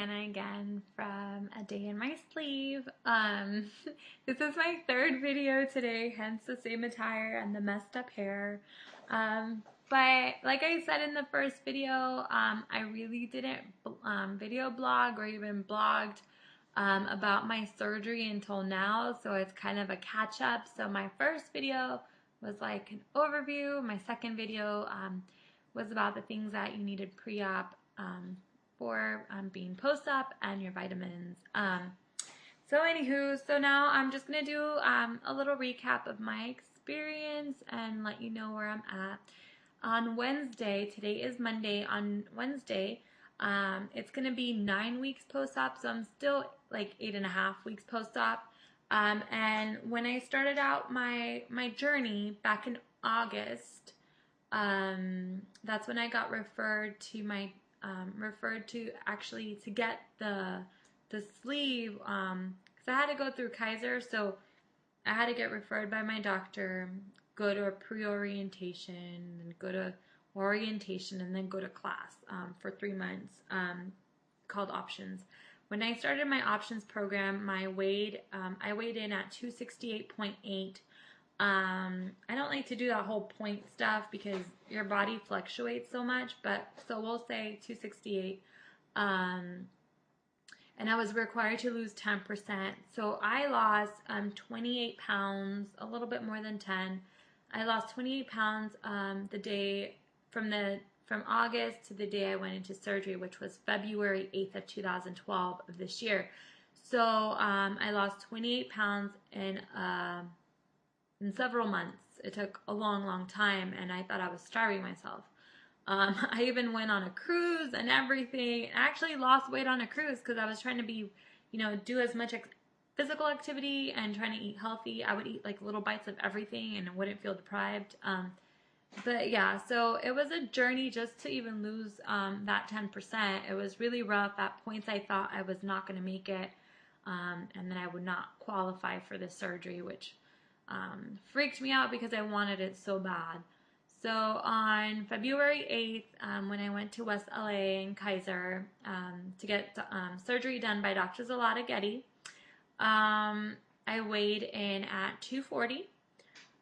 Anna again from A Day in My Sleeve. This is my third video today, hence the same attire and the messed up hair. But like I said in the first video, I really didn't video blog or even blogged about my surgery until now, so it's kind of a catch up. So my first video was like an overview. My second video was about the things that you needed pre-op for being post-op and your vitamins. So anywho, so now I'm just going to do a little recap of my experience and let you know where I'm at. On Wednesday, today is Monday, on Wednesday, it's going to be 9 weeks post-op, so I'm still like 8.5 weeks post-op. And when I started out my journey back in August, that's when I got referred to actually to get the sleeve, because I had to go through Kaiser, so I had to get referred by my doctor, go to a pre-orientation, and go to orientation, and then go to class for 3 months called Options. When I started my Options program, I weighed in at 268.8. I don't like to do that whole point stuff because your body fluctuates so much, but so we'll say 268. And I was required to lose 10%. So I lost 28 pounds, a little bit more than 10. I lost 28 pounds the day from August to the day I went into surgery, which was February 8th of 2012 of this year. So I lost 28 pounds in several months. It took a long time, and I thought I was starving myself. I even went on a cruise and everything. I actually lost weight on a cruise because I was trying to be, do as much physical activity and trying to eat healthy. I would eat like little bites of everything and I wouldn't feel deprived. But yeah, so it was a journey just to even lose that 10%. It was really rough. At points I thought I was not going to make it, and then I would not qualify for the surgery, which freaked me out because I wanted it so bad. So on February 8th, when I went to West LA and Kaiser to get surgery done by Dr. Zalata Getty, I weighed in at 240.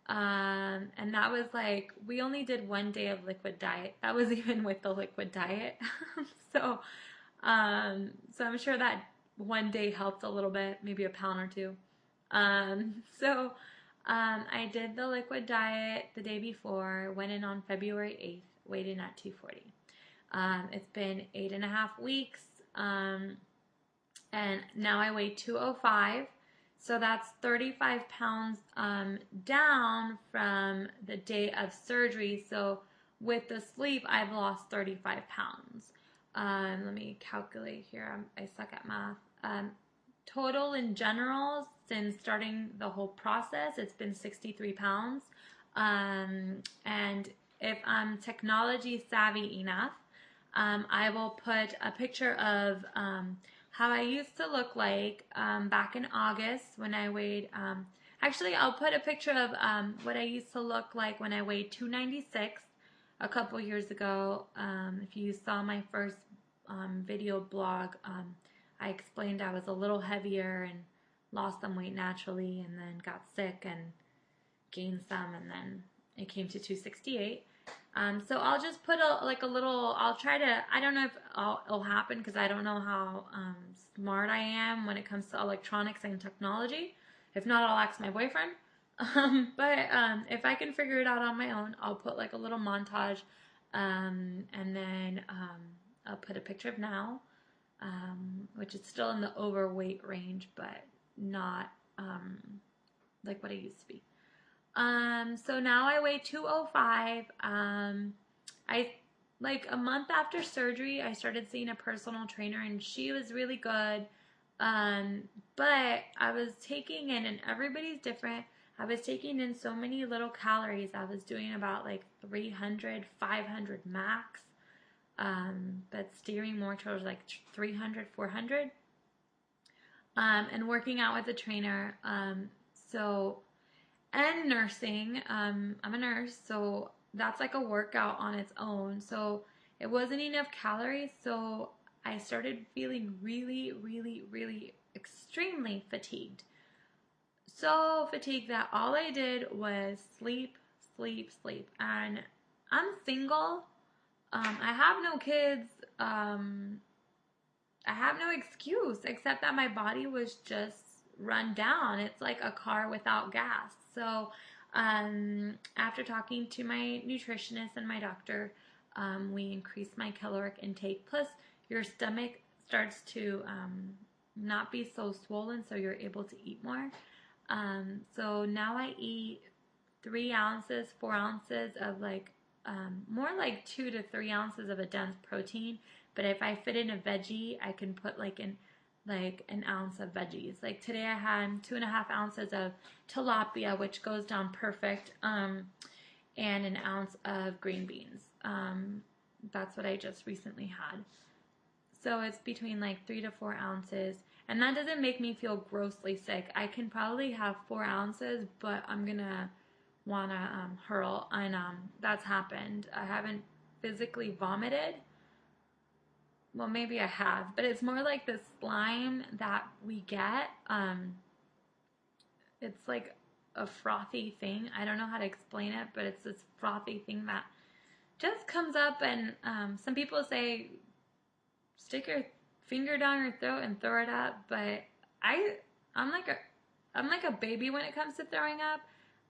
And that was like, we only did 1 day of liquid diet. That was even with the liquid diet. So I'm sure that 1 day helped a little bit, maybe a pound or two. I did the liquid diet the day before, went in on February 8th, weighed in at 240. It's been 8.5 weeks, and now I weigh 205. So that's 35 pounds down from the day of surgery. So with the sleep, I've lost 35 pounds. Let me calculate here. I suck at math. Total in general, since starting the whole process, it's been 63 pounds. And if I'm technology savvy enough, I will put a picture of how I used to look like back in August when I weighed, actually I'll put a picture of what I used to look like when I weighed 296 a couple years ago. If you saw my first video blog, I explained I was a little heavier and lost some weight naturally, and then got sick and gained some, and then it came to 268. So I'll just put a little, I'll try to, I don't know if it'll happen because I don't know how smart I am when it comes to electronics and technology. If not, I'll ask my boyfriend. But if I can figure it out on my own, I'll put like a little montage, and then I'll put a picture of now, which is still in the overweight range, but not like what I used to be. So now I weigh 205. Like a month after surgery, I started seeing a personal trainer, and she was really good. But I was taking in, and everybody's different, I was taking in so many little calories. I was doing about like 300, 500 max, but steering more towards like 300, 400, and working out with a trainer. And nursing. I'm a nurse, so that's like a workout on its own. So it wasn't enough calories, so I started feeling really, really, really extremely fatigued. So fatigued that all I did was sleep, sleep, sleep. And I'm single. I have no kids. I have no excuse except that my body was just run down. It's like a car without gas. So, after talking to my nutritionist and my doctor, we increased my caloric intake. Plus, your stomach starts to not be so swollen, so you're able to eat more. So now I eat 3 ounces, 4 ounces of like more like 2 to 3 ounces of a dense protein. But if I fit in a veggie, I can put like an ounce of veggies. Like today I had 2.5 ounces of tilapia, which goes down perfect, and an ounce of green beans. That's what I just recently had. So it's between like 3 to 4 ounces. And that doesn't make me feel grossly sick. I can probably have 4 ounces, but I'm gonna wanna hurl, and that's happened. I haven't physically vomited. Well, maybe I have, but it's more like the slime that we get. It's like a frothy thing. I don't know how to explain it, but it's this frothy thing that just comes up, and some people say stick your finger down your throat and throw it up, but I'm like a baby when it comes to throwing up.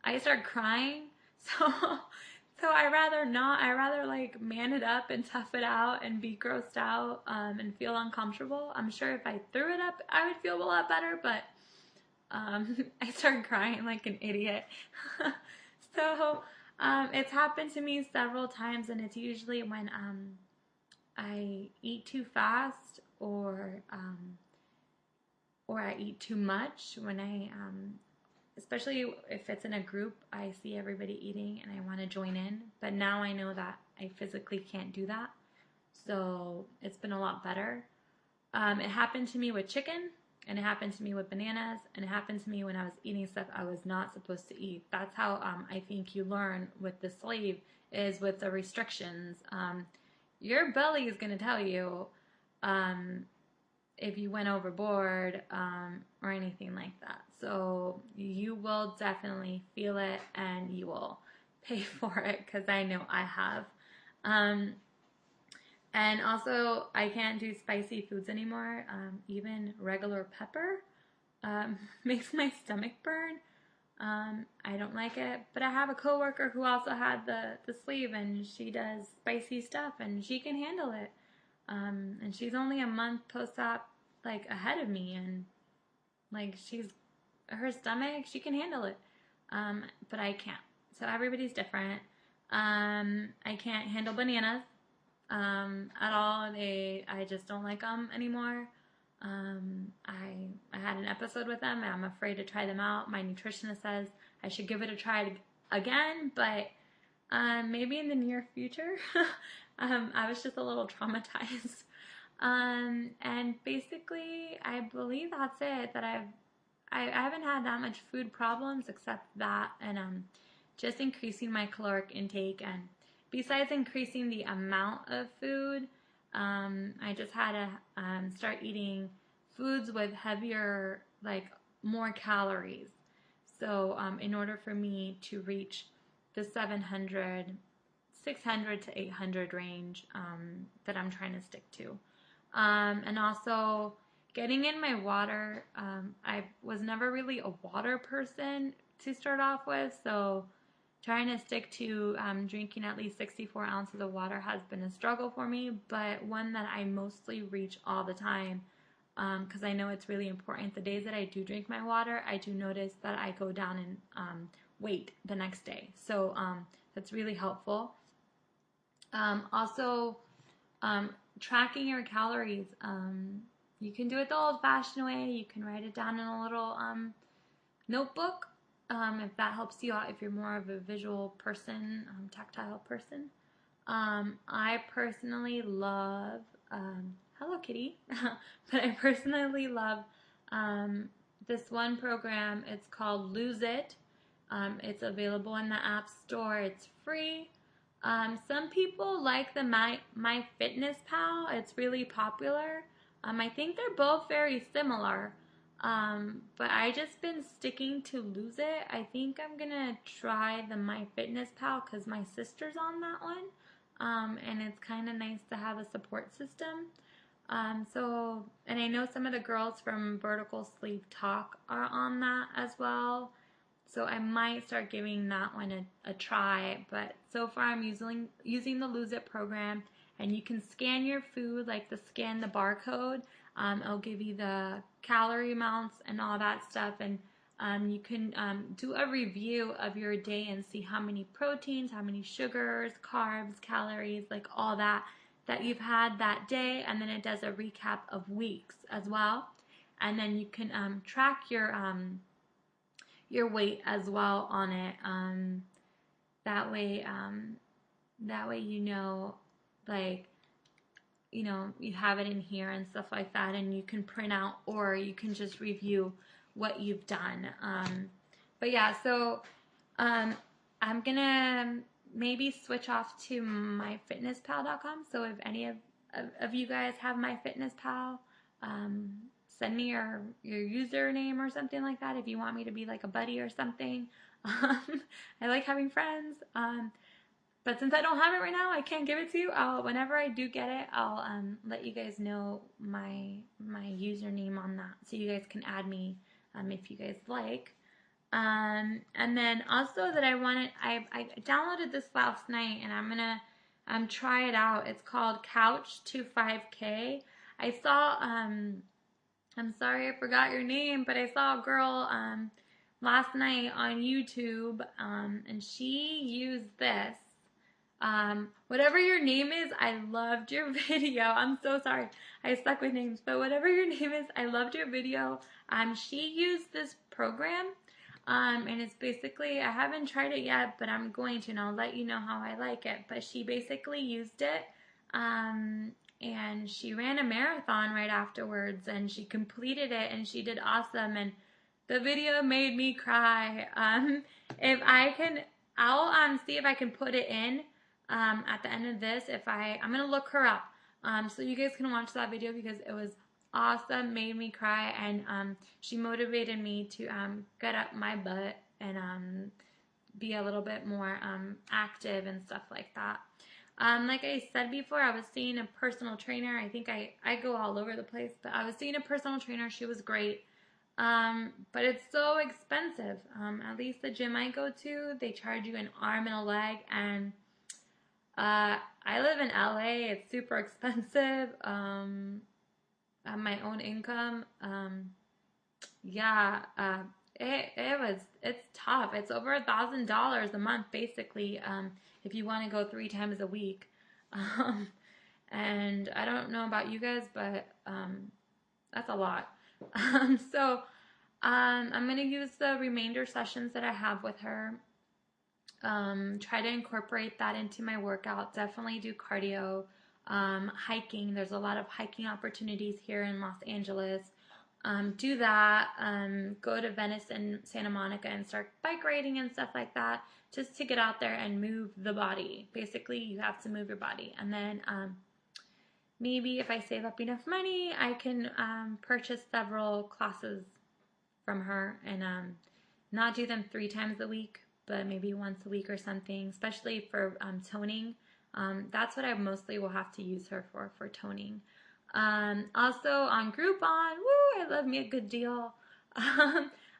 I start crying, so I rather not. I rather like man it up and tough it out and be grossed out and feel uncomfortable. I'm sure if I threw it up, I would feel a lot better, but I started crying like an idiot. So it's happened to me several times, and it's usually when I eat too fast or I eat too much. When I especially if it's in a group, I see everybody eating and I want to join in. But now I know that I physically can't do that. So it's been a lot better. It happened to me with chicken, and it happened to me with bananas, and it happened to me when I was eating stuff I was not supposed to eat. That's how I think you learn with the slave, is with the restrictions. Your belly is going to tell you if you went overboard or anything like that. So you will definitely feel it, and you will pay for it, because I know I have. And also, I can't do spicy foods anymore. Even regular pepper makes my stomach burn. I don't like it. But I have a coworker who also had the sleeve, and she does spicy stuff, and she can handle it. And she's only a month post-op, like, ahead of me, and like her stomach, she can handle it. But I can't. So everybody's different. I can't handle bananas at all. I just don't like them anymore. I had an episode with them, and I'm afraid to try them out. My nutritionist says I should give it a try again, but maybe in the near future. I was just a little traumatized. And basically, I believe that's it. That I haven't had that much food problems except that, and just increasing my caloric intake. And besides increasing the amount of food, I just had to start eating foods with heavier, like more calories. So in order for me to reach the 600 to 800 range that I'm trying to stick to. And also getting in my water. I was never really a water person to start off with, so trying to stick to drinking at least 64 ounces of water has been a struggle for me, but one that I mostly reach all the time, because I know it's really important. The days that I do drink my water, I do notice that I go down in weight the next day, so that's really helpful. Also, tracking your calories. You can do it the old-fashioned way. You can write it down in a little notebook, if that helps you out, if you're more of a visual person, tactile person. I personally love, Hello Kitty, but I personally love this one program. It's called Lose It. It's available in the App Store. It's free. Some people like the MyFitnessPal. It's really popular. I think they're both very similar. But I just been sticking to Lose It. I think I'm gonna try the MyFitnessPal because my sister's on that one. And it's kind of nice to have a support system. And I know some of the girls from Vertical Sleeve Talk are on that as well. So I might start giving that one a try. But so far I'm using the Lose It program, and you can scan your food, like scan the barcode. It'll give you the calorie amounts and all that stuff, and you can do a review of your day and see how many proteins, how many sugars, carbs, calories, like all that you've had that day, and then it does a recap of weeks as well. And then you can track your weight as well on it. That way you know, like, you know, you have it in here and stuff like that, and you can print out, or you can just review what you've done. But yeah, so I'm gonna maybe switch off to myfitnesspal.com. So if any of you guys have MyFitnessPal, send me your username or something like that if you want me to be like a buddy or something. I like having friends. But since I don't have it right now, I can't give it to you. Whenever I do get it, I'll let you guys know my username on that, so you guys can add me if you guys like. And then also that I downloaded this last night, and I'm gonna try it out. It's called Couch to 5K. I saw I'm sorry I forgot your name, but I saw a girl last night on YouTube, and she used this. Whatever your name is, I loved your video. I'm so sorry, I stuck with names, but whatever your name is, I loved your video. She used this program, and it's basically, I haven't tried it yet, but I'm going to, and I'll let you know how I like it. But she basically used it, and she ran a marathon right afterwards, and she completed it, and she did awesome, and the video made me cry. If I can, I'll see if I can put it in at the end of this. I'm gonna look her up, so you guys can watch that video, because it was awesome, made me cry, and she motivated me to get up my butt and be a little bit more active and stuff like that. Like I said before, I was seeing a personal trainer. I think I go all over the place, but I was seeing a personal trainer. She was great. But it's so expensive. At least the gym I go to, they charge you an arm and a leg, and I live in LA. It's super expensive. At my own income, it's tough. It's over $1,000 a month, basically, if you want to go 3 times a week. And I don't know about you guys, but that's a lot. I'm going to use the remainder sessions that I have with her. Try to incorporate that into my workout. Definitely do cardio. Hiking. There's a lot of hiking opportunities here in Los Angeles. Do that. Go to Venice and Santa Monica and start bike riding and stuff like that, just to get out there and move the body. Basically, you have to move your body. And then maybe if I save up enough money, I can purchase several classes from her, and not do them 3 times a week, but maybe once a week or something, especially for toning. That's what I mostly will have to use her for toning. Also on Groupon, woo, I love me a good deal.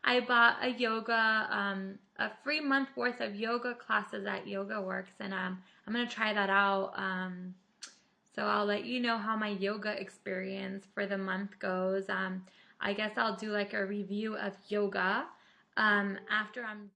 I bought a a free month worth of yoga classes at YogaWorks, and I'm going to try that out. So I'll let you know how my yoga experience for the month goes. I guess I'll do like a review of yoga after I'm